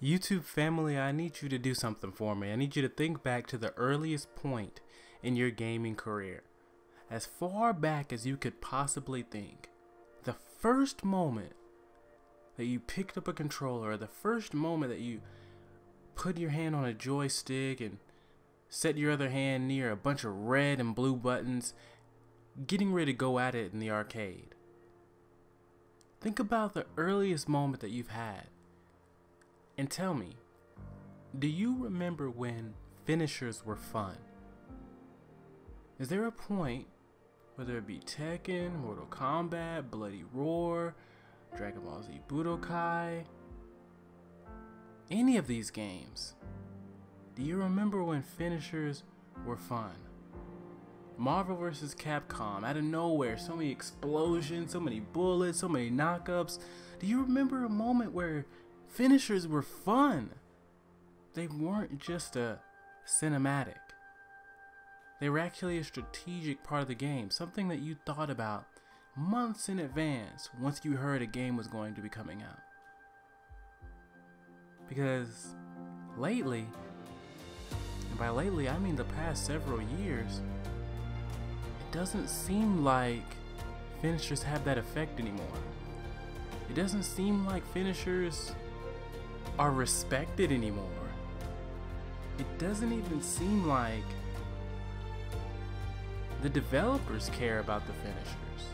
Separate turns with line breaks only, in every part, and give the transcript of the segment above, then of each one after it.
YouTube family, I need you to do something for me. I need you to think back to the earliest point in your gaming career. As far back as you could possibly think. The first moment that you picked up a controller, or the first moment that you put your hand on a joystick and set your other hand near a bunch of red and blue buttons, getting ready to go at it in the arcade. Think about the earliest moment that you've had. And tell me, do you remember when finishers were fun? Is there a point, whether it be Tekken, Mortal Kombat, Bloody Roar, Dragon Ball Z Budokai, any of these games, do you remember when finishers were fun? Marvel vs. Capcom, out of nowhere, so many explosions, so many bullets, so many knockups. Do you remember a moment where finishers were fun? They weren't just a cinematic. They were actually a strategic part of the game, something that you thought about months in advance once you heard a game was going to be coming out. Because lately, and by lately I mean the past several years, it doesn't seem like finishers have that effect anymore. It doesn't seem like finishers are respected anymore. It doesn't even seem like the developers care about the finishers.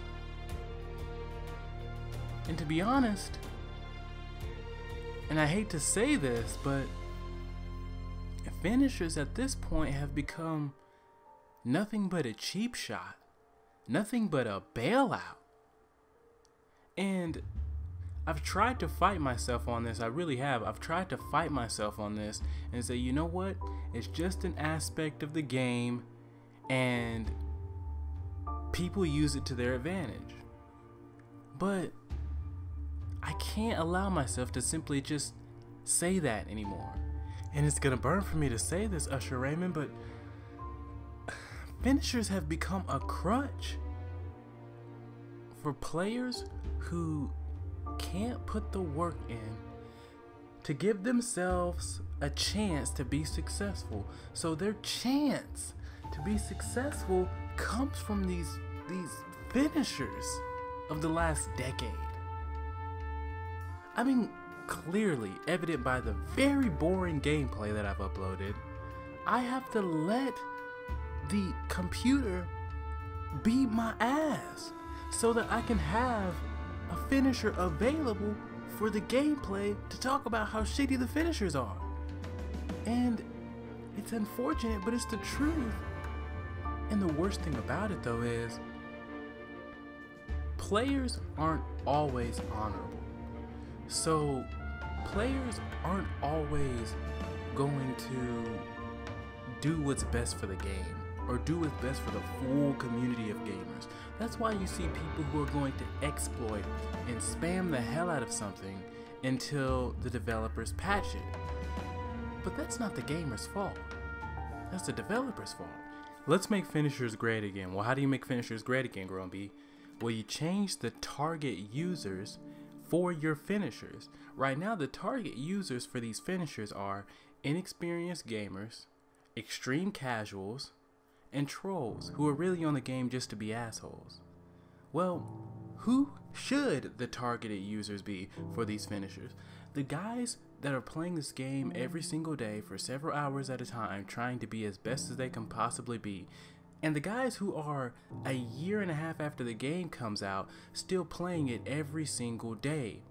And to be honest, and I hate to say this, but finishers at this point have become nothing but a cheap shot, nothing but a bailout. And I've tried to fight myself on this, I really have. I've tried to fight myself on this and say, you know what? It's just an aspect of the game and people use it to their advantage. But I can't allow myself to simply just say that anymore. And it's gonna burn for me to say this, Usher Raymond, but finishers have become a crutch for players who can't put the work in to give themselves a chance to be successful. So their chance to be successful comes from these finishers of the last decade. I mean, clearly evident by the very boring gameplay that I've uploaded, I have to let the computer beat my ass so that I can have a finisher available for the gameplay to talk about how shitty the finishers are. And it's unfortunate, but it's the truth. And the worst thing about it though is players aren't always honorable. So players aren't always going to do what's best for the game or do what's best for the full community of gamers. That's why you see people who are going to exploit and spam the hell out of something until the developers patch it. But that's not the gamer's fault. That's the developer's fault. Let's make finishers great again. Well, how do you make finishers great again, Gromby? Well, you change the target users for your finishers. Right now, the target users for these finishers are inexperienced gamers, extreme casuals, and trolls who are really on the game just to be assholes. Well, who should the targeted users be for these finishers? The guys that are playing this game every single day for several hours at a time, trying to be as best as they can possibly be. And the guys who are a year and a half after the game comes out, still playing it every single day.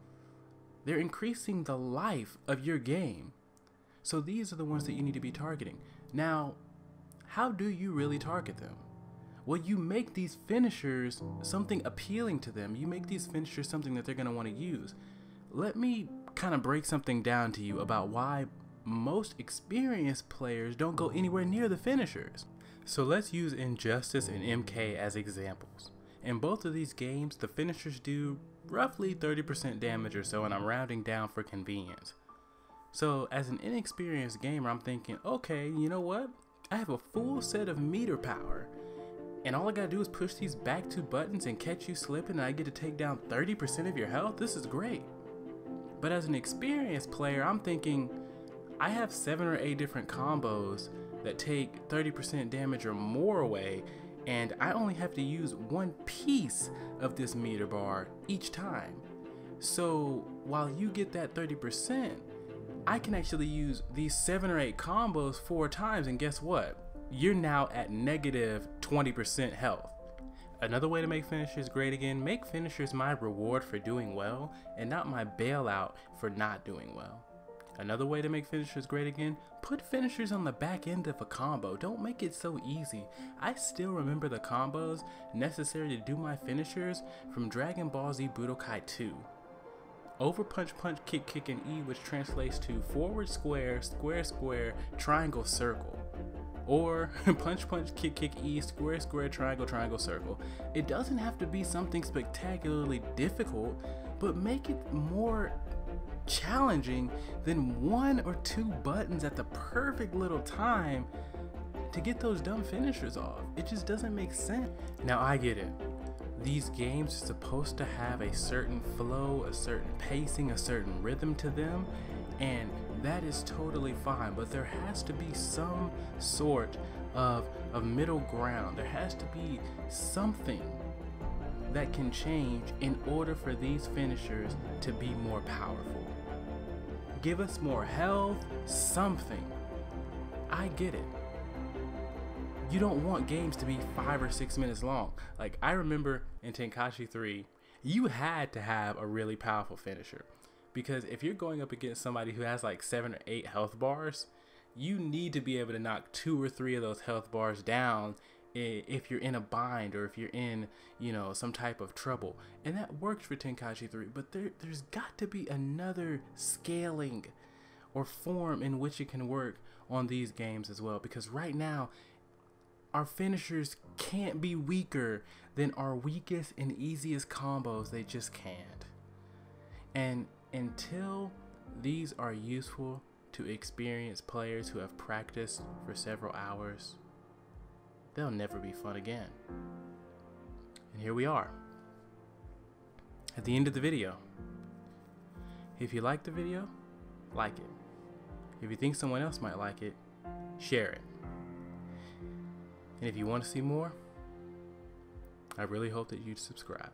They're increasing the life of your game. So these are the ones that you need to be targeting. Now, how do you really target them? Well, you make these finishers something appealing to them. You make these finishers something that they're going to want to use. Let me kind of break something down to you about why most experienced players don't go anywhere near the finishers. So let's use Injustice and MK as examples. In both of these games, the finishers do roughly 30% damage or so, and I'm rounding down for convenience. So as an inexperienced gamer, I'm thinking, okay, you know what? I have a full set of meter power, and all I gotta do is push these back two buttons and catch you slipping, and I get to take down 30% of your health? This is great. But as an experienced player, I'm thinking I have 7 or 8 different combos that take 30% damage or more away, and I only have to use one piece of this meter bar each time. So while you get that 30%, I can actually use these 7 or 8 combos 4 times, and guess what? You're now at negative 20% health. Another way to make finishers great again, make finishers my reward for doing well and not my bailout for not doing well. Another way to make finishers great again, put finishers on the back end of a combo. Don't make it so easy. I still remember the combos necessary to do my finishers from Dragon Ball Z Budokai 2. Over punch punch kick kick and E, which translates to forward square square square triangle circle. Or punch punch kick kick E square square triangle triangle circle. It doesn't have to be something spectacularly difficult, but make it more challenging than 1 or 2 buttons at the perfect little time to get those dumb finishers off. It just doesn't make sense. Now I get it. These games are supposed to have a certain flow, a certain pacing, a certain rhythm to them, and that is totally fine, but there has to be some sort of middle ground. There has to be something that can change in order for these finishers to be more powerful. Give us more health, something. I get it. You don't want games to be 5 or 6 minutes long. Like, I remember in Tenkaichi 3, you had to have a really powerful finisher. Because if you're going up against somebody who has like 7 or 8 health bars, you need to be able to knock 2 or 3 of those health bars down if you're in a bind or if you're in, you know, some type of trouble. And that worked for Tenkaichi 3, but there's got to be another scaling or form in which it can work on these games as well. Because right now, our finishers can't be weaker than our weakest and easiest combos. They just can't. And until these are useful to experienced players who have practiced for several hours, they'll never be fun again. And here we are, at the end of the video. If you like the video, like it. If you think someone else might like it, share it. And if you want to see more, I really hope that you'd subscribe.